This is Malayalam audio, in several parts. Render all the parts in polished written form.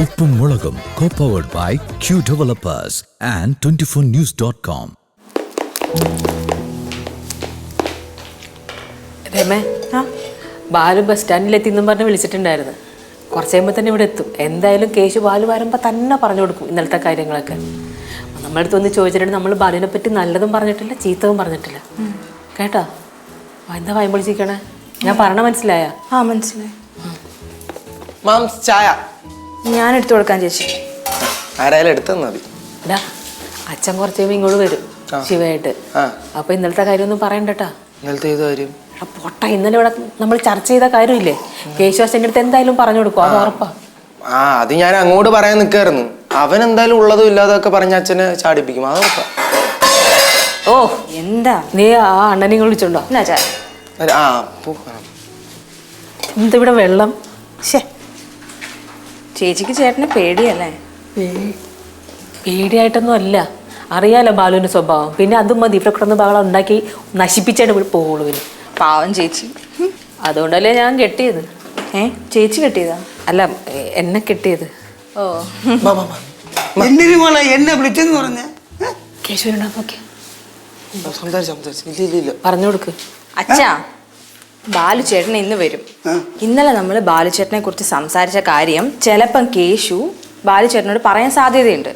ഉപ്പും മുളകും co-powered by Q Developers and 24news.com. രമേ, ബാലു ബസ് സ്റ്റാൻഡിലെത്തിന്നും പറഞ്ഞ് വിളിച്ചിട്ടുണ്ടായിരുന്നു. കുറച്ച് കഴിയുമ്പോൾ തന്നെ ഇവിടെ എത്തും. എന്തായാലും കേശു ബാലു വരുമ്പോൾ തന്നെ പറഞ്ഞു കൊടുക്കും ഇന്നലത്തെ കാര്യങ്ങളൊക്കെ. നമ്മളടുത്തൊന്ന് ചോദിച്ചിട്ടുണ്ടെങ്കിൽ നമ്മൾ ബാലുവിനെ പറ്റി നല്ലതും പറഞ്ഞിട്ടില്ല ചീത്തവും പറഞ്ഞിട്ടില്ല. കേട്ടോ? എന്താ വായും പൊളിച്ചിരിക്കണേ? ഞാൻ പറഞ്ഞ മനസ്സിലായ? മനസ്സിലായി. ചായ ഞാൻ എടുത്തു കൊടുക്കാൻ ചേച്ചി. ആരായാലും എടുത്താൽ മതി. അച്ഛൻ കുറച്ച് കഴിയുമ്പോൾ ഇങ്ങോട്ട് വരും ശിവയായിട്ട്. അപ്പൊ ഇന്നലത്തെ കാര്യമൊന്നും പറയണ്ടട്ടാ. ഇന്നലത്തെ ഏത് കാര്യം? പൊട്ട, ഇന്നലെ ഇവിടെ നമ്മൾ ചർച്ച ചെയ്ത കാര്യമില്ലേ? കേശുവാസന്റെ അടുത്ത് എന്തായാലും പറഞ്ഞു കൊടുക്കും, അത് ഉറപ്പാ. അത് ഞാൻ അങ്ങോട്ട് പറയാൻ നിൽക്കായിരുന്നു. അവൻ എന്തായാലും ഉള്ളതും ഇല്ലാതൊക്കെ പറഞ്ഞ അച്ഛനെ ചാടിപ്പിക്കും, അത് ഉറപ്പാ. ഓ എന്താ നീ ആ അണ്ണനെ വിളിച്ചോണ്ടോ? എന്തിവിടെ വെള്ളം? ചേച്ചിക്ക് ചേട്ടനെ പേടിയല്ലേ? പേടിയായിട്ടൊന്നും അല്ല, അറിയാലോ ബാലുവിന്റെ സ്വഭാവം. പിന്നെ അതും മതി ഇവിടെ കിടന്ന് ബഹളം ഉണ്ടാക്കി നശിപ്പിച്ചായിട്ട് പോകുള്ളൂ. പിന്നെ പാവം ചേച്ചി. അതുകൊണ്ടല്ലേ ഞാൻ കെട്ടിയത്. ചേച്ചി കെട്ടിയതാ? അല്ല, എന്നെ കെട്ടിയത്. ഓ എന്നെ വിളിച്ചെന്ന് പറഞ്ഞ കേശുവിനുണ്ടാ നോക്കി പറഞ്ഞു കൊടുക്ക്. അച്ഛാ, ബാലു ചേട്ടൻ ഇന്ന് വരും. ഇന്നലെ നമ്മൾ ബാലു ചേട്ടനെ കുറിച്ച് സംസാരിച്ച കാര്യം ചിലപ്പം കേശു ബാലു ചേട്ടനോട് പറയാൻ സാധ്യതയുണ്ട്.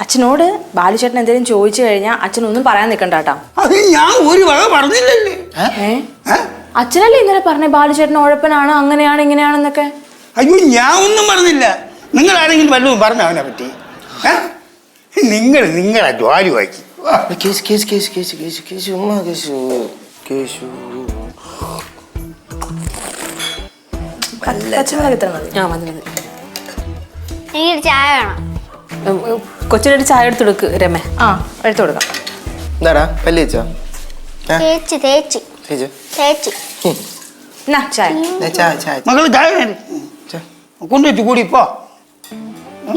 അച്ഛനോട് ബാലു ചേട്ടൻ എന്തെങ്കിലും ചോദിച്ചു കഴിഞ്ഞാൽ അച്ഛനൊന്നും പറയാൻ നിൽക്കണ്ടാട്ടാ. ഞാൻ ഒരു വക പറഞ്ഞില്ലല്ലേ. അച്ഛനല്ലേ ഇന്നലെ പറഞ്ഞേ ബാലു ചേട്ടൻ ഉഴപ്പനാണ്, അങ്ങനെയാണ് ഇങ്ങനെയാണെന്നൊക്കെ? അയ്യോ, ഞാൻ ഒന്നും പറഞ്ഞില്ല. നിങ്ങൾ ആരെങ്കിലും വല്ലതും പറഞ്ഞ അവനെ പറ്റി? നിങ്ങളെ ജ്വാലി വായിക്കും. ചായ വേണം. കൊച്ചിനൊരു ചായ എടുത്തെടുക്ക് രമേ. എടുത്തു കൊടുക്കാം. മകള് ചായ കൊണ്ടുവച്ചു കൂടി ഇപ്പോ.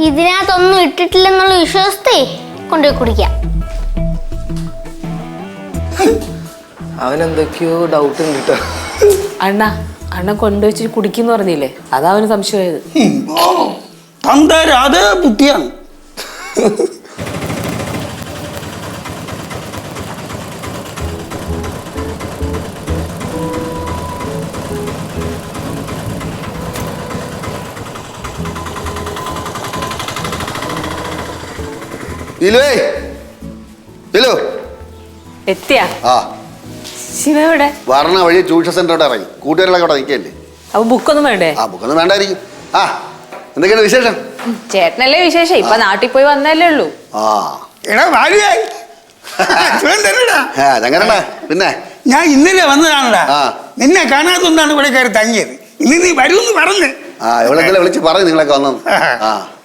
ഇതിനകത്തൊന്നും ഇട്ടിട്ടില്ലെന്നുള്ള വിശ്വാസത്തെ കൊണ്ടുപോയി കുടിക്കാം. അവനെന്തൊക്കെയോ ഡൗട്ട് ഉണ്ട് കേട്ടോ. അണ്ണ കൊണ്ടുവച്ച് കുടിക്കുന്നു പറഞ്ഞില്ലേ, അതാ അവന് സംശയമായത്. അതേ ബുദ്ധിയാണ്. എത്തിയാ ശിവ എവിടെ? വരണ വഴി ട്യൂഷൻ സെന്ററോടെ ഇറങ്ങി കൂട്ടുകാരികളൊക്കെ അവിടെ നിൽക്കല്ലേ. അപ്പൊ ബുക്കൊന്നും വേണ്ടേ? ബുക്കൊന്നും വേണ്ടായിരിക്കും. എന്തൊക്കെയാണ് വിശേഷം? ചേട്ടനല്ലേ വിശേഷം? ഇപ്പൊ നാട്ടിൽ പോയി വന്നല്ലേ ഉള്ളൂ. പിന്നെ ഞാൻ ഇന്നലെ വന്നതാണടാ. നിന്നെ കാണാത്തോണ്ടാണ് ഇവിടെ കയറി തങ്ങിയത്. ഇന്ന് നീ വരുമെന്ന് പറഞ്ഞ് എവിടെങ്കിലും വിളിച്ച് പറഞ്ഞു നിങ്ങളൊക്കെ വന്നു.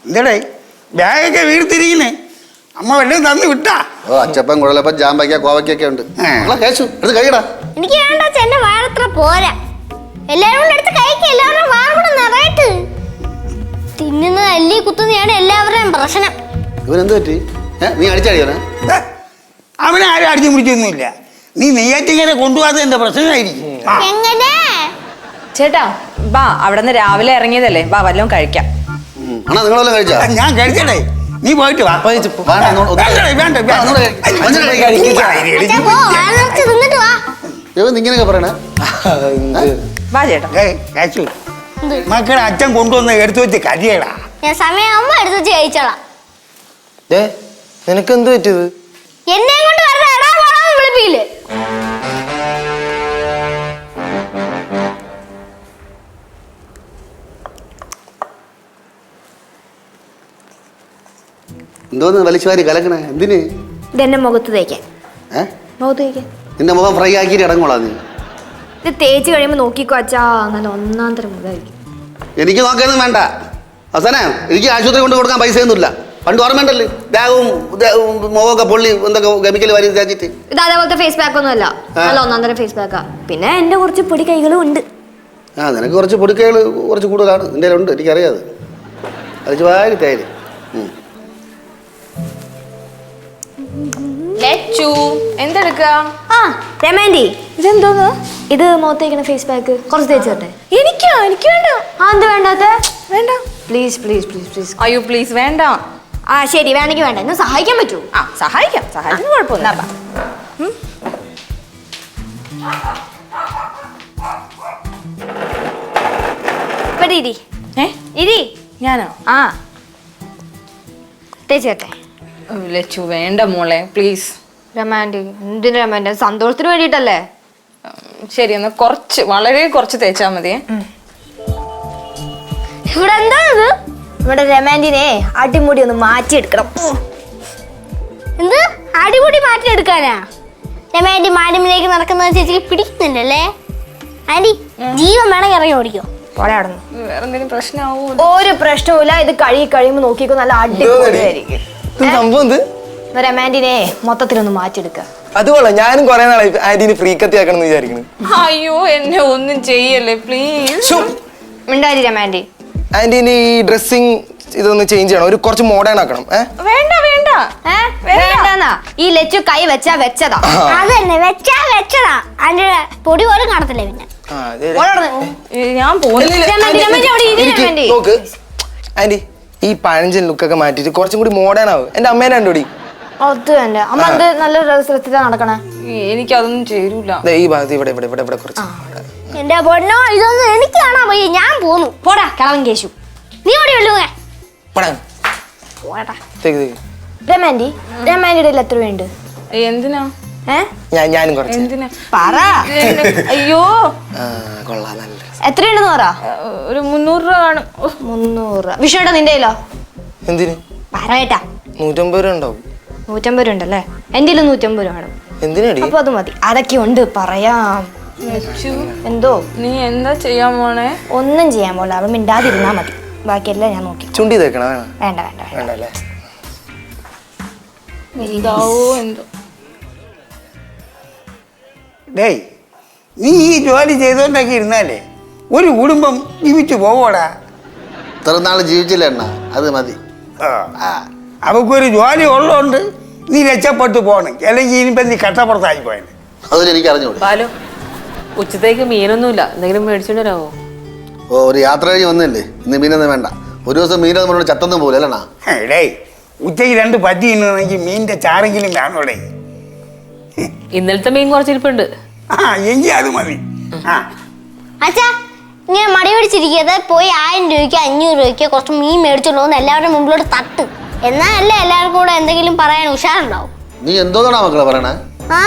എന്തടേ ബാഗൊക്കെ വീഴ്ത്തിരിക്കുന്നേ? അമ്മ വല്ലതും തന്നു വിട്ടാ? അച്ചപ്പൻ കുഴലപ്പം ജാമ്പയ്ക്ക കോവയ്ക്കൊക്കെ ഉണ്ട്. എടുത്ത് കഴിയടാ. എനിക്ക് വേണ്ട, എന്റെ വയറത്ര പോരാ. എല്ലാവരും എടുത്ത് കഴിക്കുക. എല്ലാവരും വാങ്ങണം നിറയിട്ട്. തിന്നുന്ന അല്ലി കുത്തുന്നതാണ് എല്ലാവരുടെയും പ്രശ്നം. ഇവനെന്ത് പറ്റി? നീ അടിച്ചടിയാ? അവനെ ആരും അടിച്ചു പിടിച്ചൊന്നുമില്ല. നീ നെയ്യാറ്റിങ്ങനെ കൊണ്ടുപോകാതെ എന്റെ പ്രശ്നമായിരിക്കും. എങ്ങനെ ചേട്ടാ ബാ, അവിടെ നിന്ന് രാവിലെ ഇറങ്ങിയതല്ലേ, ബാ വല്ലതും കഴിക്കാം. നിങ്ങളെല്ലാം കഴിച്ചാ? ഞാൻ കഴിക്കട്ടെ, നീ പോയിട്ട് വാ. ഇങ്ങനെയൊക്കെ പറയണേ. വാ ചേട്ടാ. മക്കളെ അച്ഛൻ കൊണ്ടുവന്ന് എടുത്തു വെച്ച് കരിയടാ. ഞാൻ സമയമാകുമ്പോ എടുത്തു വെച്ച് കഴിച്ചോളാം. നിനക്ക് എന്ത് പറ്റിയത്? എന്നെ കൊണ്ട് വിളിപ്പിക്കില്ലേ? എന്തോന്ന് വലിച്ചുവാരി കലക്കണേ? എന്തിന്? ഇതെന്നെ മുഖത്ത് തേക്കാൻ. മുഖത്ത് തേക്കാൻ നിന്റെ മുഖം ഫ്രൈ ആക്കിയിട്ട് ഇടങ്ങോളാ നീ. ഇത് തേച്ച് കഴിയുമ്പോ നോക്കിക്കോ അച്ഛാ, അങ്ങനെ ഒന്നാം തരം മുഖമായിരിക്കും. എനിക്ക് നോക്കാനൊന്നും വേണ്ട. അവസാനം എനിക്ക് ആശുപത്രി കൊണ്ട് കൊടുക്കാൻ പൈസയൊന്നുമില്ല. പണ്ട് ഓർമ്മയുണ്ടല്ലേ, ബാഗും മുഖമൊക്കെ പൊള്ളി എന്തൊക്കെ കെമിക്കൽ വാരി തേച്ചിട്ട്. ഇത് അതേപോലത്തെ ഫേസ് പാക്ക് ഒന്നും അല്ല, നല്ല ഒന്നാം തരം ഫേസ് പാക്കാ. പിന്നെ എന്റെ കുറച്ച് പൊടി കൈകളും ഉണ്ട്. നിനക്ക് കുറച്ച് പൊടിക്കൈകൾ കുറച്ച് കൂടുതലാണ്. നിന്റെ ഉണ്ട്, എനിക്കറിയാതെ. അത് വാരി തേര്. എന്തെടുക്കുക? ഇതെന്തോന്ന്? ഇത് മുഖത്തേക്കണ ഫേസ് പാക്ക് കുറച്ച് തേച്ച് തരട്ടെ? എനിക്ക് വേണ്ട. എന്ത് വേണ്ടാത്ത? വേണ്ട. പ്ലീസ് പ്ലീസ് പ്ലീസ് പ്ലീസ് അയ്യോ പ്ലീസ് വേണ്ട. ആ ശരി, വേണമെങ്കിൽ വേണ്ട. എന്നെ സഹായിക്കാൻ പറ്റുമോ? ആ സഹായിക്കാം, സഹായിക്കാൻ കുഴപ്പമൊന്നുമില്ല. ഇവിടെ ഇരി. ഇരി. ഞാനോ? ആ തേച്ചേട്ടെ. ലച്ചു വേണ്ട മോളെ പ്ലീസ്. റൊമാൻറ്റിക് എന്തിനു റൊമാൻറ്റിക്? സന്തോഷത്തിന് വേണ്ടിയിട്ടല്ലേ. ശരി എന്നാ കുറച്ച്, വളരെ കുറച്ച് തേച്ചാ മതിയേ. ഇവിടെ എന്താ ഇത്? ഇവിടെ റൊമാൻറ്റിനെ അടിമുടി ഒന്ന് മാറ്റിയെടുക്കണം. എന്ത് അടിമുടി മാറ്റിയെടുക്കാനാ? റൊമാൻറ്റി മാഡിമിലേക്ക് നടക്കുന്നത് ചേച്ചിക്ക് പിടിക്കുന്നില്ലല്ലേ? ആന്റി ജീവൻ വേണമെങ്കിൽ ഇറങ്ങി ഓടിക്കോ. വേറെ എന്തെങ്കിലും പ്രശ്നമാവോ? ഒരു പ്രശ്നവുമില്ല. ഇത് കഴിയുമ്പോ നോക്കിക്കോ, നല്ല അടിപൊളിയായിരിക്കും. റൊമാൻറ്റിനെ മൊത്തത്തിലൊന്ന് മാറ്റിയെടുക്ക. അതുകൊള്ളാം. ഞാനും കുറെ നാളായി ആന്റീനെ ഫ്രീക്കത്തി ആക്കണം എന്ന് വിചാരിക്കുന്നു. അയ്യോ എന്നെ ഒന്നും ചെയ്യല്ലേ പ്ലീസ്. മിണ്ടാരി റൊമാൻറ്റി. ആന്റീന് ഈ ഡ്രസ്സിങ് ഇതൊന്ന് ചേഞ്ച് ചെയ്യണം, ഒരു കുറച്ച് മോഡേൺ ആക്കണം. വേണ്ട വേണ്ട വേണ്ടെന്നാ? ഈ ലച്ചു കൈ വെച്ചാ വെച്ചതാ. അതന്നെ വെച്ചാ വെച്ചതാ. അതിന്റെ പൊടി പോലും കാണത്തില്ല. പിന്നെ ഞാൻ നോക്ക് ആന്റി, ഈ പഴഞ്ചൻ ലുക്കൊക്കെ മാറ്റിട്ട് കുറച്ചും കൂടി മോഡേൺ ആവും. എന്റെ അമ്മേനെ കണ്ടോടി. അത് തന്നെ. അമ്മ എന്ത് നല്ല ഡ്രസ്സിലാ നടക്കണേ? എനിക്കതൊന്നും ചേരൂല. ഈ ഭാഗത്ത് ഇവിടെ ഇവിടെ ഇവിടെ ഇവിടെ കുറച്ച്. എന്റെ പൊന്നോ, ഇതൊന്നും എനിക്ക് കാണാൻ പോയി. ഞാൻ പോന്നു. പോടാ കിളവൻ കേശു. നീ ഓടി ഉള്ളൂ. റൊമാൻറ്റിയുടെ എത്ര വേണ്ട? എന്തിനാ? ഞാനും കുറച്ച്. എന്തിനാ പറ. അയ്യോ കൊള്ളാം, നല്ല എത്രയുണ്ടെന്ന് പറ. ഒരു 300 രൂപ കാണും. 300 രൂപ. വിഷുവേട്ടാ നിന്റെ കയ്യിലോ? എന്തിന്? പറയട്ടാ. 150 രൂപ ഉണ്ടാവും. 150 രൂപ ഉണ്ടല്ലേ? എന്റെ 150 രൂപ വേണം. എന്തിനാടി? അപ്പൊ അത് മതി. അതൊക്കെ ഉണ്ട്, പറയാം. എന്തോ നീ എന്താ ചെയ്യാൻ പോണേ? ഒന്നും ചെയ്യാൻ പോലെ. അവൻ മിണ്ടാതിരുന്നാ മതി. ബാക്കിയെല്ലാം ഞാൻ നോക്കി. ചുണ്ടി തേക്കണം. വേണം? വേണ്ട വേണ്ട വേണ്ട. വേണ്ടല്ലേ? എന്താവോ എന്തോ. ഡേയ്, നീ ഈ ജോലി ചെയ്തോണ്ടൊക്കെ ഇരുന്നാലേ ഒരു കുടുംബം ജീവിച്ചു പോവോടാ. ഇത്ര നാൾ ജീവിച്ചില്ല എണ്ണ, അത് മതി. അവക്കൊരു ജോലി ഉള്ളതുകൊണ്ട് നീ രക്ഷപ്പെട്ടു പോകണം. അല്ലെങ്കിൽ ഇനിയിപ്പം നീ കട്ടപ്പുറത്തായി പോയത്. അതൊരു എനിക്ക് അറിഞ്ഞൂടെ. ബാലു, ഉച്ചത്തേക്ക് മീനൊന്നുമില്ല, എന്തെങ്കിലും മേടിച്ചോണ്ട് വരാമോ? ഓ, ഒരു യാത്ര കഴിഞ്ഞ് വന്നില്ലേ, ഇന്ന് മീനൊന്നും വേണ്ട. ഒരു ദിവസം മീനൊന്നും നമ്മളോട് ചത്തൊന്നും പോലെ അല്ലണ. ഡേയ്, ഉച്ചയ്ക്ക് 2 പറ്റി തിന്നണമെങ്കിൽ മീനിന്റെ ചാറെങ്കിലും വേണോടേ. ഇന്നലത്തെ മീൻ കുറച്ചിരിപ്പുണ്ട്. എങ്കിൽ അത് മതി. അച്ഛാ, ഇങ്ങനെ മടി പിടിച്ചിരിക്കാതെ പോയി 1000 രൂപയ്ക്ക് 500 രൂപയ്ക്ക് കുറച്ച് മീൻ മേടിച്ചോണ്ട് വന്ന് എല്ലാവരുടെ മുമ്പിലോട്ട് തട്ട്. എന്നാലല്ലേ എല്ലാവർക്കും കൂടെ എന്തെങ്കിലും പറയാൻ ഉഷാറുണ്ടാവും. നീ എന്തോന്നാ മക്കളെ പറയണേ? ആ,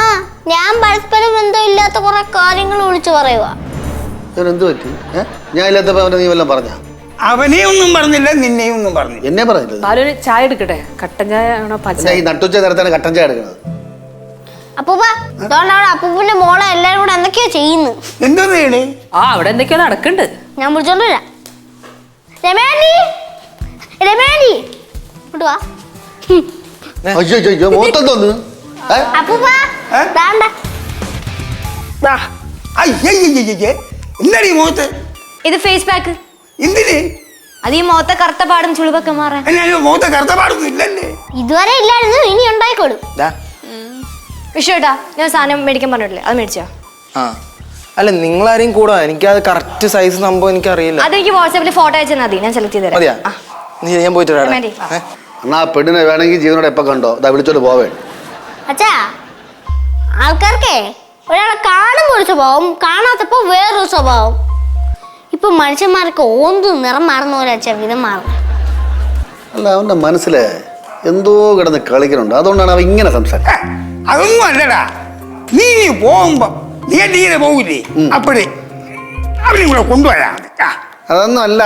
ഞാൻ പരസ്പരം ബന്ധമില്ലാത്ത കുറെ കാര്യങ്ങൾ വിളിച്ചു പറയുക. എന്ത് പറ്റി? ഞാൻ ഇല്ലാത്തപ്പോ അവനെ നീ വല്ലതും പറഞ്ഞ? അവനെ ഒന്നും പറഞ്ഞില്ല, നിന്നെയും ഒന്നും പറഞ്ഞില്ല. എന്നെ പറഞ്ഞില്ല. ബാലുവിന് ചായ എടുക്കട്ടെ? കട്ടൻ ചായ ആണോ പച്ച? ഈ നട്ടുച്ച നേരത്താണ് കട്ടൻ ചായ എടുക്കുന്നത്. അപ്പൂപ്പ, അതുകൊണ്ട് അവിടെ അപ്പൂപ്പന്റെ മോളെ എല്ലാരും കൂടെ എന്തൊക്കെയോ ചെയ്യുന്നു. എന്തോ ചെയ്യണേ? ആ, അവിടെ എന്തൊക്കെയോ നടക്കണ്ട്. ഞാൻ വിളിച്ചോണ്ട് വരാം. രമേണ്ടി, രമേണ്ടി, ഇങ്ങോട്ട് വാ. അയ്യോ, മോത്തം തോന്നു. അപ്പൂപ്പ, ദാണ്ട. എന്താടി മുഖത്ത്? ഇത് ഫേസ് പാക്ക്. എന്തിന്? അത് ഈ മുഖത്തെ കറുത്ത പാടും ചുളിവൊക്കെ മാറാൻ. മുഖത്തെ കറുത്ത പാടൊന്നും ഇല്ലല്ലേ? ഇതുവരെ ഇല്ലായിരുന്നു, ഇനി ഉണ്ടായിക്കോളും. വിഷുട്ടാ, ഞാൻ സാധനം മേടിക്കാൻ പറഞ്ഞിട്ടില്ലേ, അത് മേടിച്ചോ? ആ, അല്ല നിങ്ങളാരെയും കൂടാ. എനിക്കത് കറക്റ്റ് സൈസ് സംഭവം എനിക്കറിയില്ല. അതെനിക്ക് വാട്സാപ്പിൽ ഫോട്ടോ അയച്ചാൽ മതി, ഞാൻ സെലക്ട് ചെയ്ത് മതിയാ? തരാം. ഞാൻ പോയിട്ട് വരാം. എന്നാ പെണ്ണിനെ വേണമെങ്കിൽ ജീവനോടെ എപ്പോ കണ്ടോ ഇതാ വിളിച്ചോണ്ട് പോവേ. അച്ഛാ, ആൾക്കാർക്കേ ഒരാളെ കാണുമ്പോൾ ഒരു സ്വഭാവം, കാണാത്തപ്പോ വേറൊരു സ്വഭാവം. ഇപ്പൊ മനുഷ്യന്മാർക്ക് ഓന്തു നിറം മാറുന്ന പോലെ അച്ഛാ വിധം മാറും. അല്ല, അവന്റെ മനസ്സില് എന്തോ കിടന്ന് കളിക്കുന്നുണ്ട്, അതുകൊണ്ടാണ് അവൻ ഇങ്ങനെ സംസാരിക്കുന്നത്. അതൊന്നും അല്ലടാ. നീ പോകുമ്പോ നീ തീരെ പോകില്ലേ, അപ്പോഴേ അവനെ കൂടെ കൊണ്ടുവരാ. അതൊന്നും അല്ല,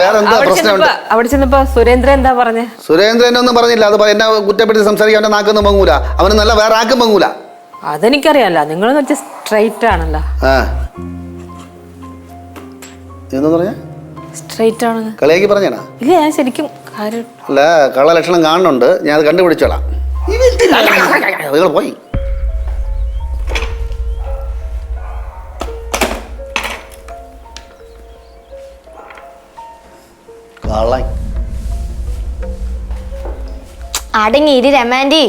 വേറെ എന്താ പ്രശ്നമുണ്ട്? അവിടെ ചെന്നപ്പോ സുരേന്ദ്രൻ എന്താ പറഞ്ഞേ? സുരേന്ദ്രൻ ഒന്നും പറഞ്ഞില്ല. അത് എന്നെ കുറ്റപ്പെടുത്തി സംസാരിക്കാൻ അവന്റെ നാക്കൊന്നും പങ്ങൂല. അവന് നല്ല വേറെ ആക്കും പങ്ങൂല. അതെനിക്കറിയാലോ, നിങ്ങളെന്ന് വെച്ചാൽ സ്ട്രൈറ്റ് ആണല്ലോ. എന്താ പറഞ്ഞ? സ്ട്രൈറ്റ് ആണെന്ന് കളിയാക്കി പറഞ്ഞാ? ഇല്ല, ഞാൻ ശരിക്കും കാര്യം. അല്ല, കള്ള ലക്ഷണം കാണുന്നുണ്ട്, ഞാൻ അത് കണ്ടുപിടിച്ചോളാം. നിങ്ങൾ പോയി. അടങ്ങിയിരി രമാൻഡി.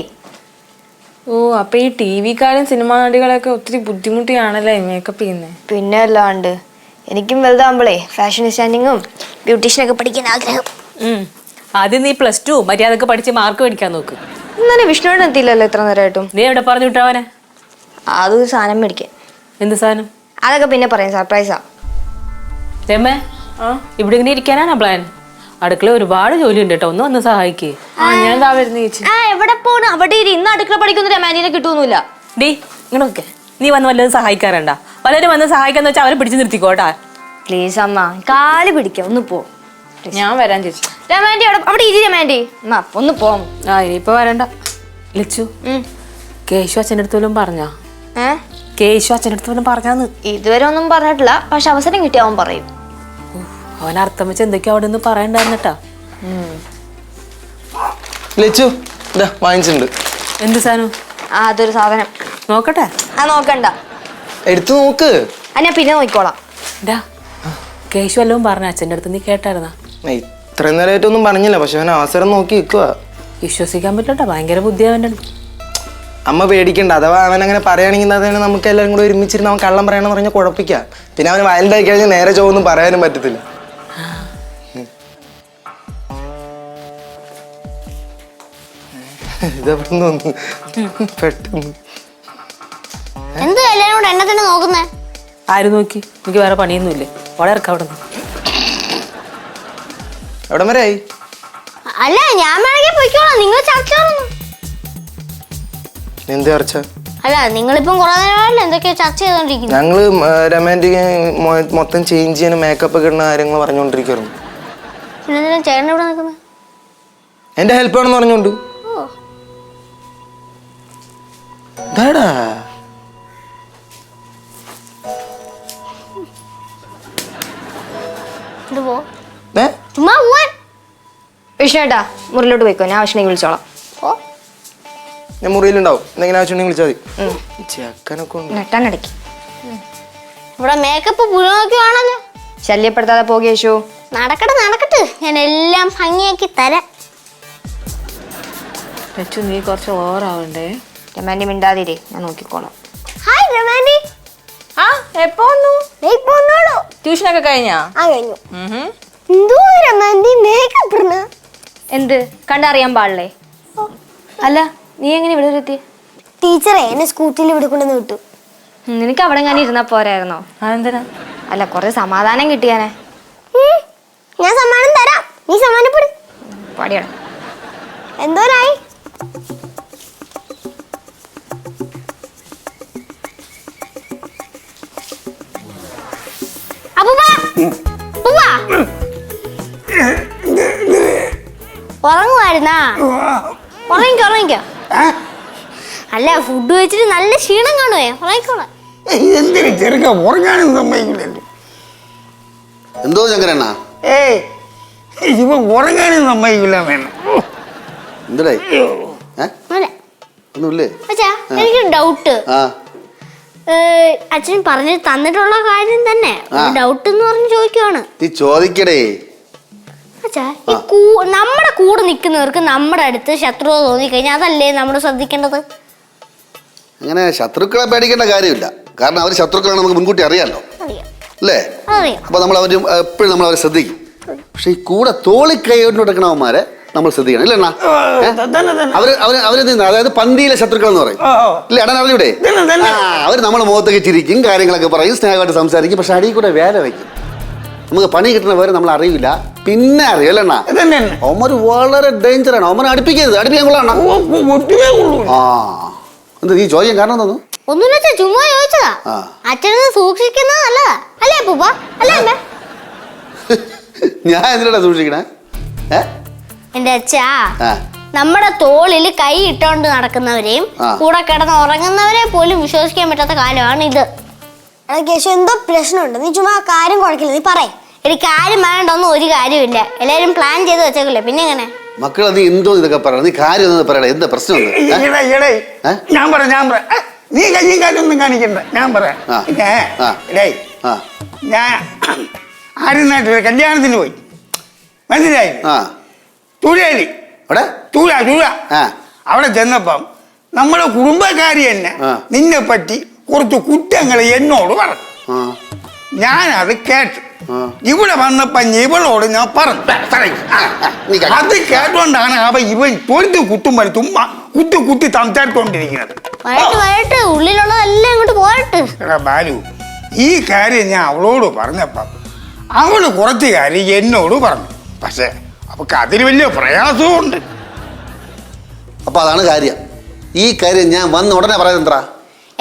ഓ, അപ്പൊ ഈ TV-ക്കാരും സിനിമാ നടികളൊക്കെ ഒത്തിരി ബുദ്ധിമുട്ടിയാണല്ലേ മേക്കപ്പ് ചെയ്യുന്നത്? പിന്നെ അല്ലാണ്ട് എനിക്കും വലുതാകുമ്പോഴേ ഫാഷൻ ഡിസൈനിങ്ങും ബ്യൂട്ടീഷ്യനൊക്കെ പഠിക്കാൻ ആഗ്രഹം. ആദ്യം നീ +2 മര്യാദക്ക് പഠിച്ച് മാർക്ക് മേടിക്കാൻ നോക്ക്. ഇന്നലെ വിഷ്ണുവേട്ടൻ എത്തിയില്ലല്ലോ ഇത്ര നേരമായിട്ടും. നീ എവിടെ പറഞ്ഞു വിട്ടവനെ? അത് സാധനം മേടിക്കാൻ. എന്ത് സാധനം? അതൊക്കെ പിന്നെ പറയാം, സർപ്രൈസാ. രമേ, ഇവിടെ ഇങ്ങനെ ഇരിക്കാനാണോ പ്ലാൻ? അടുക്കള ഒരുപാട് ജോലി ഉണ്ട് കേട്ടോ, ഒന്ന് വന്ന് സഹായിക്കേ. ഞാൻ എന്താ വരുന്ന ചേച്ചി? എവിടെ പോണു? അവിടെ ഇന്ന് അടുക്കള പഠിക്കുന്ന രമാനിനെ കിട്ടുമൊന്നുമില്ല. ഡീ ഇങ്ങനൊക്കെ നീ വന്ന് വല്ലതും സഹായിക്കാറുണ്ട? പലരും വന്ന് സഹായിക്കാന്ന് വെച്ചാൽ അവരെ പിടിച്ചു നിർത്തിക്കോട്ടാ. പ്ലീസ് അമ്മ, കാല് പിടിക്കാം, ഒന്ന് പോ. ഞാൻ വരാൻ ചേച്ചി. രമാൻഡി അവിടെ ഇരി. രമാൻഡി ഒന്ന് പോം. ഇനിയിപ്പോ വരണ്ട. ലച്ചു, കേശു അച്ഛൻ്റെ അടുത്ത് വല്ലതും പറഞ്ഞാ? കേശു അച്ഛൻ്റെ അടുത്ത് വല്ലതും പറഞ്ഞാന്ന്? ഇതുവരെ ഒന്നും പറഞ്ഞിട്ടില്ല, പക്ഷെ അവസരം കിട്ടിയ അവൻ പറയും. അവൻ അർത്ഥം വെച്ച് എന്തൊക്കെയോ അവിടെ നിന്ന് പറയണ്ടായിരുന്നട്ടാ. ലച്ചു വാങ്ങിച്ചിട്ടുണ്ട്. എന്ത് സാധനം? അതൊരു സാധനം. നോക്കട്ടെ. നോക്കണ്ട, എടുത്തു നോക്ക്. ഞാൻ പിന്നെ നോക്കിക്കോളാം. കേശു വല്ലതും പറഞ്ഞ അച്ഛൻ്റെ അടുത്ത്? നീ കേട്ടായിരുന്നാ? ഇത്രയും നേരമായിട്ടൊന്നും പറഞ്ഞില്ല, പക്ഷെ അവൻ അവസരം നോക്കി നിൽക്കുക. വിശ്വസിക്കാൻ പറ്റട്ടോ, ഭയങ്കര ബുദ്ധി അവൻ്റെ. അമ്മ പേടിക്കണ്ട, അഥവാ അവൻ അങ്ങനെ പറയുകയാണെങ്കിൽ അതിന് നമുക്ക് എല്ലാവരും കൂടെ ഒരുമിച്ചിരുന്ന് അവൻ കള്ളം പറയണമെന്ന് പറഞ്ഞാൽ കുഴപ്പിക്കാം. പിന്നെ അവന് വയലൻ്റായി കഴിഞ്ഞാൽ നേരെ ചോവൊന്നും പറയാനും പറ്റത്തില്ല. ഇതെവിടുന്ന് വന്നു പെട്ടെന്ന്? എന്ത് എല്ലാരും കൂടെ എന്നെ തന്നെ നോക്കുന്നേ? ആര് നോക്കി? എനിക്ക് വേറെ പണിയൊന്നുമില്ലേ? വളരെ അവിടെ നിന്ന് എവിടം വരെ ആയി? അല്ല, ഞാൻ വേണമെങ്കിൽ പോയിക്കോളാം. നിങ്ങൾ ചർച്ച നടന്നു. എന്ത് ചർച്ച? അല്ല, നിങ്ങളിപ്പം കുറെ നേരമല്ല എന്തൊക്കെയോ ചർച്ച ചെയ്തോണ്ടിരിക്കുന്നു. ഞങ്ങള് റൊമാൻറ്റിക് മൊത്തം ചേഞ്ച് ചെയ്യാനും മേക്കപ്പ് ഒക്കെ ഇടുന്ന കാര്യങ്ങൾ പറഞ്ഞുകൊണ്ടിരിക്കുന്നു. പിന്നെ ചേട്ടൻ ഇവിടെ നിൽക്കുന്നത്? എന്റെ ഹെൽപ്പ് ആണെന്ന് പറഞ്ഞോണ്ട്. വിഷ്ണുട്ടാ മുറിലോട്ട് പോയിക്കോ, ഞാൻ ആവശ്യം വിളിച്ചോളാം. ഞാൻ മുറിയിലുണ്ടാവും, എന്തെങ്കിലും ആവശ്യം വിളിച്ചാൽ മതി. ചെക്കനൊക്കെ നെട്ടാനടക്കി ഇവിടെ മേക്കപ്പ് പുരോഗമിക്കുവാണല്ലോ. ശല്യപ്പെടുത്താതെ പോകേശു. നടക്കട്ടെ നടക്കട്ടെ, ഞാൻ എല്ലാം ഭംഗിയാക്കി തരാം. ലച്ചു, നീ കുറച്ച് ഓവറാവണ്ടേ. രമാൻഡി മിണ്ടാതിരേ, ഞാൻ നോക്കിക്കോളാം. ഹായ് രമാൻഡി. എപ്പോ വന്നു? ഇപ്പൊ വന്നോളൂ. ട്യൂഷനൊക്കെ കഴിഞ്ഞാ? കഴിഞ്ഞു. എന്തോ രമാൻഡി മേക്കപ്പ് ഇടുന്ന? എന്ത് കണ്ടറിയാൻ പാടില്ലേ? അല്ല, നീ എങ്ങനെ ഇവിടെ എത്തി? ടീച്ചറെ എന്നെ സ്കൂട്ടിയിൽ ഇവിടെ കൊണ്ടുവന്ന് വിട്ടു. നിനക്ക് അവിടെ ഞാൻ ഇരുന്നാ പോരായിരുന്നോ? അതെന്തിനാ? അല്ല, കുറെ സമാധാനം കിട്ടിയാനെ. ഞാൻ സമ്മാനം തരാം, നീ സമ്മാനപ്പെടും. പാടിയാണ്. എന്തോരായി? ഉറങ്ങുമായിരുന്നാ? ഉറങ്ങിക്കോ. അല്ല, ഫുഡ് കഴിച്ചിട്ട് നല്ല ക്ഷീണം കാണുവേ, ഉറങ്ങിക്കോളാം. എന്തിനു ചെറുക്ക ഉറങ്ങാനും സമ്മതിക്കില്ലല്ലോ. എന്തോ ചങ്കരണ്ണ? ഇവ ഉറങ്ങാനും സമ്മതിക്കില്ല. വേണം എന്തടേ? ഒന്നുമില്ലേ? എനിക്കൊരു ഡൗട്ട്. അച്ഛൻ പറഞ്ഞു തന്നിട്ടുള്ള കാര്യം തന്നെ ഡൗട്ട് എന്ന് പറഞ്ഞ് ചോദിക്കുവാണ്. നീ ചോദിക്കടേ. നമ്മുടെ കൂടെ നിൽക്കുന്നവർക്ക് നമ്മുടെ അടുത്ത് ശത്രുത തോന്നിക്കഴിഞ്ഞാൽ അതല്ലേ നമ്മൾ ശ്രദ്ധിക്കേണ്ടത്? അങ്ങനെ ശത്രുക്കളെ പേടിക്കേണ്ട കാര്യമില്ല, കാരണം അവർ ശത്രുക്കളാണ് നമുക്ക് മുൻകൂട്ടി അറിയാലോ, അല്ലേ? അപ്പൊ നമ്മൾ അവരും എപ്പോഴും നമ്മൾ അവരെ ശ്രദ്ധിക്കും. പക്ഷെ ഈ കൂടെ തോളിക്കൈകൊണ്ട് നടക്കണവന്മാരെ നമ്മൾ ശ്രദ്ധിക്കണം, ഇല്ല? അതായത് പന്തിയിലെ ശത്രുക്കൾ എന്ന് പറയും, ഇല്ല? അടൻ അറിഞ്ഞൂടെ? അവർ നമ്മളെ മുഖത്തൊക്കെ ചിരിക്കും, കാര്യങ്ങളൊക്കെ പറയും, സ്നേഹമായിട്ട് സംസാരിക്കും, പക്ഷെ അടിയിൽ കൂടെ വേല വയ്ക്കും. നമുക്ക് പണി കിട്ടുന്ന വരെ നമ്മൾ അറിയില്ല, പിന്നെ അറിയല്ലണ്ണ. അവന്മാർ വളരെ ഡേഞ്ചറാണ്, അവന്മാരെ അടുപ്പിക്കരുത്, അടുപ്പിക്കാൻ കൊള്ളാം. എന്താ നീ ചോദിക്കാൻ കാരണം തോന്നുന്നു? ഒന്നുമില്ല, ചുമ്മാ ചോദിച്ചതാ. അച്ഛനെ സൂക്ഷിക്കുന്നത് നല്ലതാ, അല്ലേ പൂപ്പ? അല്ലേ അമ്മ? ഞാൻ എന്തിനാ സൂക്ഷിക്കണേ? എന്റെ അച്ഛാ, നമ്മുടെ തോളിൽ കൈ ഇട്ടോണ്ട് നടക്കുന്നവരെയും കൂടെ കിടന്ന് ഉറങ്ങുന്നവരെ പോലും വിശ്വസിക്കാൻ പറ്റാത്ത കാലമാണ് ഇത്. കേശു, എന്തോ പ്രശ്നമുണ്ട്, നീ ചുമ്മാ കാര്യം കുഴക്കില്ല, നീ പറയേ. എനിക്ക് കാര്യം വേണ്ടൊന്നും ഒരു കാര്യമില്ല, എല്ലാരും പ്ലാൻ ചെയ്ത് വെച്ചേക്കില്ലേ, പിന്നെ എങ്ങനെ? മക്കളെ നീ എന്തോ ഇതൊക്കെ പറയണം, നീ കാര്യം പറയണേ, എന്താ പ്രശ്നം? ഞാൻ പറയാം, നീ കയ്യും കാലൊന്നും കാണിക്കണ്ട, ഞാൻ പറയാം. ഞാൻ ആരുന്നായിട്ട് കല്യാണത്തിന് പോയി, മനസ്സിലായി? തുഴാലി അവിടെ ചെന്നപ്പം നമ്മുടെ കുടുംബക്കാരി തന്നെ നിന്നെ പറ്റി കുറച്ച് കുറ്റങ്ങൾ എന്നോട് പറഞ്ഞു. ഞാനത് കേട്ടു. ഇവിടെ വന്നപ്പോ ഇവളോട് ഞാൻ പറഞ്ഞു അത് കേട്ടോണ്ടാണ് അവ ഇവൻ പൊരുത്ത് കുത്തുമ്പോൾ തുമ്പ കുത്തി സംസാരിച്ചോണ്ടിരിക്കുന്നത്. വരട്ടെ ഉള്ളിലുള്ളതെല്ലാം ഇങ്ങോട്ട് പോരട്ടെ. എടാ ബാലു, ഈ കാര്യം ഞാൻ അവളോട് പറഞ്ഞപ്പം അവള് കുറച്ച് കാര്യം എന്നോട് പറഞ്ഞു. പക്ഷെ അവക്ക് അതിന് വലിയ പ്രയാസവും ഉണ്ട്. അപ്പൊ അതാണ് കാര്യം. ഈ കാര്യം ഞാൻ വന്ന ഉടനെ പറയുന്നെന്താ?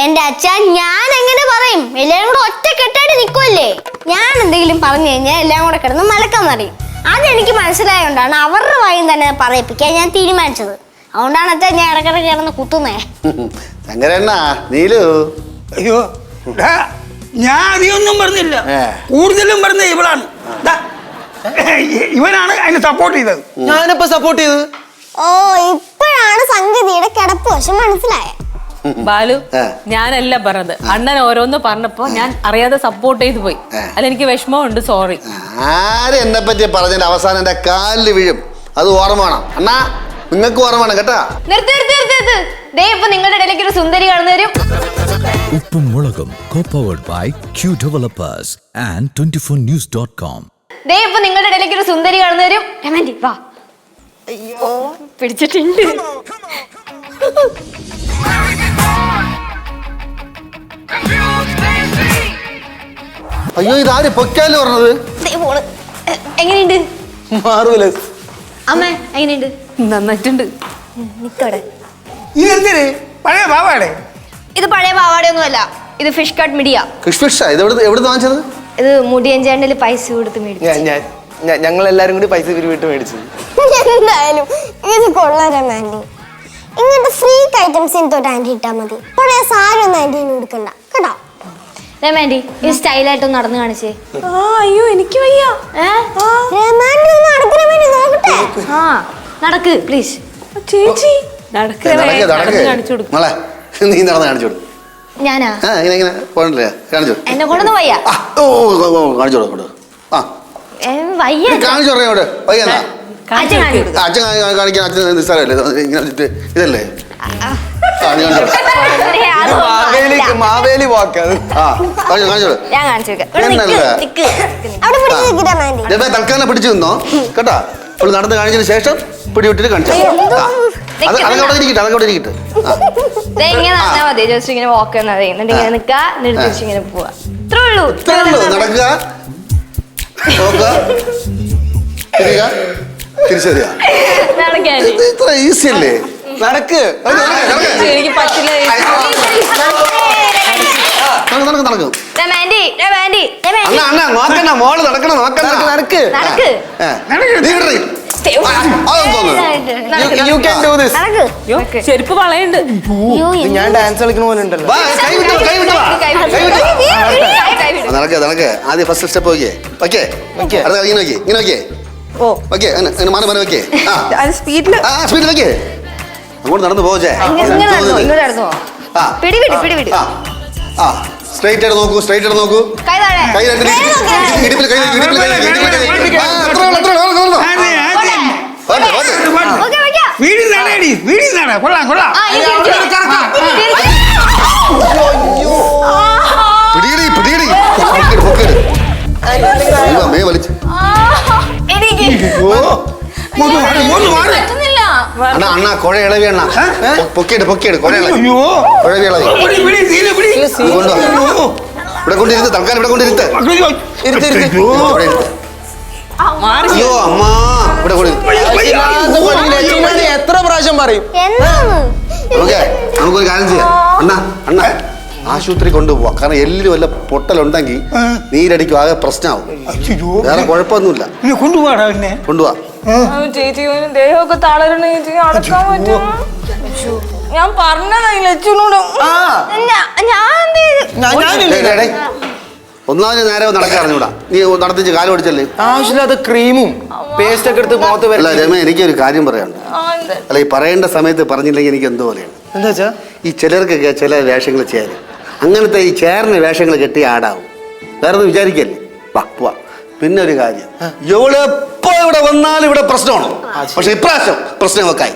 എന്റെ അച്ഛൻ ഞാൻ എങ്ങനെ പറയും? എല്ലാരും കൂടെ ഒറ്റ കെട്ടായിട്ട് നിൽക്കുമല്ലേ. ഞാൻ എന്തെങ്കിലും പറഞ്ഞു കഴിഞ്ഞാൽ എല്ലാം കൂടെ കിടന്ന് മലക്കാൻ അറിയും. അതെനിക്ക് മനസ്സിലായോണ്ടാണ് അവരുടെ വായും തന്നെ പറയിപ്പിക്കാൻ ഞാൻ തീരുമാനിച്ചത്. അതുകൊണ്ടാണ് അച്ഛൻ ഞാൻ ഇടക്കിടക്ക് കിടന്ന് കുത്തുന്നേ. ശങ്കരണ്ണ, നീലു. അയ്യോ ഞാൻ അധികമൊന്നും പറഞ്ഞില്ല, കൂടുതലും പറഞ്ഞ ഇവളാണ്. ഇവനാണ് അതിനെ സപ്പോർട്ട് ചെയ്തത്. ഞാനിപ്പോ സപ്പോർട്ട് ചെയ്തത്. ഓ, ഇപ്പോഴാണ് സംഗതിയുടെ കിടപ്പ് വശം മനസ്സിലായത്. ബാലു, ഞാനല്ല പറഞ്ഞത്. അണ്ണൻ ഓരോന്ന് പറഞ്ഞപ്പോ ഞാൻ അറിയാതെ സപ്പോർട്ട് ചെയ്തു പോയി. അതെനിക്ക് വിഷമമുണ്ട്, സോറി. ആര് എന്നെ പറ്റി പറഞ്ഞതിന്റെ അവസാനം എന്റെ കാലിൽ വീഴും. അത് ഓർമ്മ വേണം അണ്ണാ, നിങ്ങൾക്ക് ഓർമ്മ വേണം കേട്ടാ. ഇപ്പൊ നിങ്ങളുടെ ഇടയിലേക്ക് ഒരു സുന്ദരി കടന്നു വരും. ഉപ്പും മുളകും co-powered by Q Developers and 24news.com. ഇപ്പൊ നിങ്ങളുടെ ഇടയിലേക്ക് ഒരു സുന്ദരി കടന്നു വരും. രമാൻഡി വാ. അയ്യോ പിടിച്ചിട്ടുണ്ട്. അയ്യോ, ഇതാര് പൊക്കാല് പറഞ്ഞത്? എങ്ങനെയുണ്ട് മാർവലസ്. അമ്മ? എങ്ങനെയുണ്ട്? നന്നായിട്ടുണ്ട്. നിക്കടെ. ഇതെന്തിന് പഴയ പാവാടേ? ഇത് പഴയ പാവാടയൊന്നുമല്ല, ഇത് ഫിഷ് കട്ട് മിഡിയ. ഫിഷ് ഇത് എവിടെ വാങ്ങിച്ചത്? ഇത് മുടിയഞ്ചാണ്ടില് പൈസ കൊടുത്ത് മേടിച്ചു. ഞങ്ങൾ എല്ലാരും കൂടി പൈസ പിരിവിട്ട് മേടിച്ചത്. എന്തായാലും ഇത് കൊള്ളാം രമാൻഡി. ഇങ്ങനത്തെ ഫ്രീ ഐറ്റംസ് എനിത്തോട്ട് ആന്റി ഇട്ടാ മതി. പഴയ സാരി ഒന്നും ആന്റിന് കൊടുക്കണ്ട കേട്ടോ. രമാൻഡി ഇത് സ്റ്റൈലായിട്ടൊന്ന് നടന്നു കാണിച്ചേ. അയ്യോ എനിക്ക് വയ്യ. രമാൻഡി ഒന്ന് നടക്കുന്ന വേണ്ടി നോക്കട്ടെ. ആ നടക്ക് പ്ലീസ്. ചേച്ചി നടക്കേ കാണിച്ചു കൊടുക്കും. നീ നടന്ന് കാണിച്ചു കൊടുക്കും. ഞാനാ ഇങ്ങനെ പോകണില്ലേ? കാണിച്ചു എന്നെ കൊണ്ടൊന്നും വയ്യ. കാണിച്ചു കൊടുക്കും. ആ വയ്യ. കാണിച്ചു പറയാം അവിടെ. വയ്യെന്നാ അച്ഛൻ കാണിക്കും. അച്ഛൻ കാണിക്കാൻ അച്ഛൻ നിസ്സാരല്ലേ? ഇങ്ങനെ വെച്ചിട്ട് ഇതല്ലേ? മാവേലി വാക്കാത്. ഞാൻ കാണിച്ചു തൽക്കാലം പിടിച്ചു നിന്നോ കേട്ടാ. അവള് നടന്ന് കാണിച്ചതിന് ശേഷം പിടിവിട്ടിട്ട് കാണിച്ചു. അതൊക്കെ ഇരിക്കട്ടെ, അതൊക്കെ ഇരിക്കട്ടെ. ഇങ്ങനെ നടന്നാ മതി. ജസ്റ്റ് ഇങ്ങനെ വാക്ക് എന്നിട്ട് ഇങ്ങനെ നിക്കാ, തിരിച്ചിങ്ങനെ പോവാ. ഇത്രേ ഉള്ളൂ. നടക്കുക, നോക്കുക, തിരിച്ചറിയാ. ഇത്ര ഈസി അല്ലേ? നടക്ക്. എനിക്ക് പറ്റില്ല. നടക്കും. അണ്ണ നോക്കണ്ട, മോള് നടക്കണം. നടക്ക്. You can do this. ചെരുപ്പ് വളയുണ്ട്. ഞാൻ ഡാൻസ് കളിക്കുന്ന പോലെ ഉണ്ടല്ലോ. നടക്ക്. ആദ്യം ഫസ്റ്റ് സ്റ്റെപ്പ് നോക്കിയേ. ഓക്കെ, ഇങ്ങനെ നോക്കിയേ, ഇങ്ങനെ നോക്കിയേ. ഓക്കെ, മാറി വെക്കേ. സ്പീഡിൽ വെക്കേ. അങ്ങോട്ട് നടന്നു പോവേ. സ്ട്രൈറ്റ് ആയിട്ട് നോക്കൂ, സ്ട്രൈറ്റ് ആയിട്ട് നോക്കൂ. കൈ രണ്ട് ഇടുപ്പിൽ കൈ. കൊള്ളാം. പിടിയിടി വലിച്ചു. അണ്ണ കുഴ ഇളവി അണ്ണ. പൊക്കിയിട്ട് കുഴ ഇളവി. ഇവിടെ കൊണ്ടിരുത്ത്, തൽക്കാലം ഇവിടെ കൊണ്ടിരുത്ത്. അയ്യോ അമ്മ, ഇവിടെ കൊണ്ടിരുത്ത്. എത്ര പ്രാവശ്യം പറയും? ഓക്കെ, നമുക്കൊരു കാര്യം ചെയ്യാം. അണ്ണ ആശുപത്രി കൊണ്ടുപോവാം. കാരണം എല്ലിന് വല്ല പൊട്ടലുണ്ടെങ്കിൽ നീരടിക്കും, ആകെ പ്രശ്നമാവും. വേറെ കുഴപ്പമൊന്നുമില്ല. കൊണ്ടുപോവാ. ചേച്ചി ദേഹമൊക്കെ തളരണ ചേച്ചി, അടക്കാൻ പറ്റുമോ? ഞാൻ പറഞ്ഞതായില്ല അച്ഛനോട്. ഒന്നാമത് നേരെ നടക്കാൻ അറിഞ്ഞൂടാ. നീ നടത്തിച്ച് കാലം ഓടിച്ചല്ലേ. ആവശ്യമില്ലാത്ത ക്രീമും പേസ്റ്റ് ഒക്കെ എടുത്ത് മുഖത്ത് അല്ല രമേ, എനിക്കൊരു കാര്യം പറയാനുണ്ട്. അല്ല, ഈ പറയേണ്ട സമയത്ത് പറഞ്ഞില്ലെങ്കിൽ എനിക്ക് എന്തോ പോലെയാണ്. എന്താ വെച്ചാ ഈ ചിലർക്കൊക്കെ ചില വേഷങ്ങൾ ചേരും. അങ്ങനത്തെ ഈ ചേർന്ന വേഷങ്ങൾ കെട്ടി ആടാവും. വേറെ ഒന്നും വിചാരിക്കല്ലേ. പോവാ. പിന്നെ ഒരു കാര്യം, എപ്പോ ഇവിടെ വന്നാലും ഇവിടെ പ്രശ്നമാണ്. പക്ഷെ ഇപ്രാവശ്യം പ്രശ്നമൊക്കെ ആയി.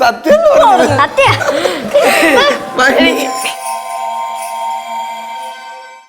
സത്യം.